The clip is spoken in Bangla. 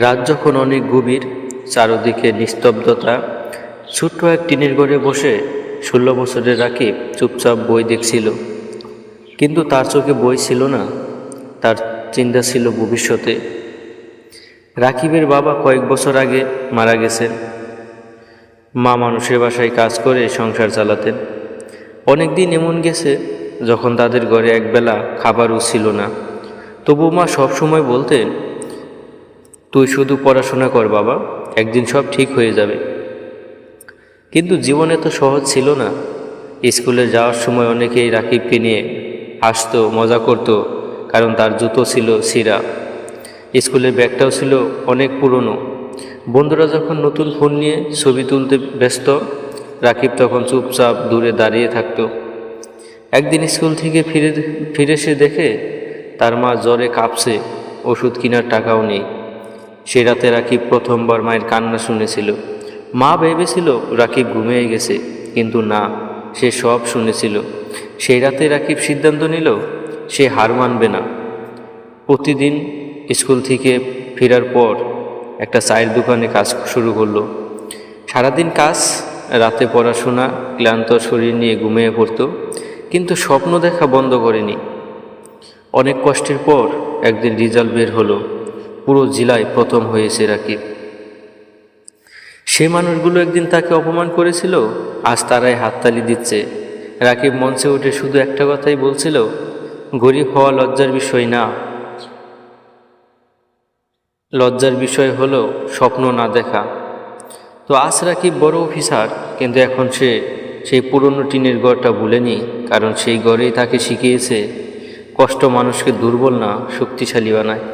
রাত যখন অনেক গভীর, চারদিকে নিস্তব্ধতা, ছোট্ট এক টিনের ঘরে বসে 16 বছরের রাকিব চুপচাপ বই দেখছিল। কিন্তু তার চোখে বই ছিল না, তার চিন্তা ছিল ভবিষ্যতে। রাকিবের বাবা কয়েক বছর আগে মারা গেছেন। মা মানুষের বাসায় কাজ করে সংসার চালাতেন। অনেক দিন এমন গেছে যখন তাদের ঘরে একবেলা খাবারও ছিল না। তবু মা সবসময় বলতেন, তুই শুধু পড়াশোনা কর বাবা, একদিন সব ঠিক হয়ে যাবে। কিন্তু জীবনে তো সহজ ছিল না। স্কুলে যাওয়ার সময় অনেকেই রাকিবকে নিয়ে হাসতো, মজা করত, কারণ তার জুতো ছিল ছিঁড়া, স্কুলের ব্যাগটাও ছিল অনেক পুরনো। বন্ধুরা যখন নতুন ফোন নিয়ে ছবি তুলতে ব্যস্ত, রাকিব তখন চুপচাপ দূরে দাঁড়িয়ে থাকতো। একদিন স্কুল থেকে ফিরে সে দেখে তার মা জ্বরে কাঁপছে, ওষুধ কেনার টাকাও নেই। সে রাতে রাকিব প্রথমবার মায়ের কান্না শুনেছিল। মা ভেবেছিল রাকিব ঘুমিয়ে গেছে, কিন্তু না, সে সব শুনেছিল। সেই রাতে রাকিব সিদ্ধান্ত নিল সে হার মানবে না। প্রতিদিন স্কুল থেকে ফেরার পর একটা চায়ের দোকানে কাজ শুরু করলো। সারাদিন কাজ, রাতে পড়াশোনা, ক্লান্ত শরীর নিয়ে ঘুমিয়ে পড়তো, কিন্তু স্বপ্ন দেখা বন্ধ করেনি। অনেক কষ্টের পর একদিন রেজাল্ট বের হলো, পুরো জেলায় প্রথম হয়েছে রাকিব। সে মানুষগুলো একদিন তাকে অপমান করেছিল, আজ তারাই হাততালি দিচ্ছে। রাকিব মঞ্চে উঠে শুধু একটা কথাই বলছিল, গরিব হওয়া লজ্জার বিষয় না, লজ্জার বিষয় হলো স্বপ্ন না দেখা। তো আজ রাকিব বড় অফিসার, কিন্তু এখন সে সেই পুরনো টিনের ঘরটা ভুলেনি, কারণ সেই ঘরেই তাকে শিখিয়েছে কষ্ট মানুষকে দুর্বল না, শক্তিশালী বানায়।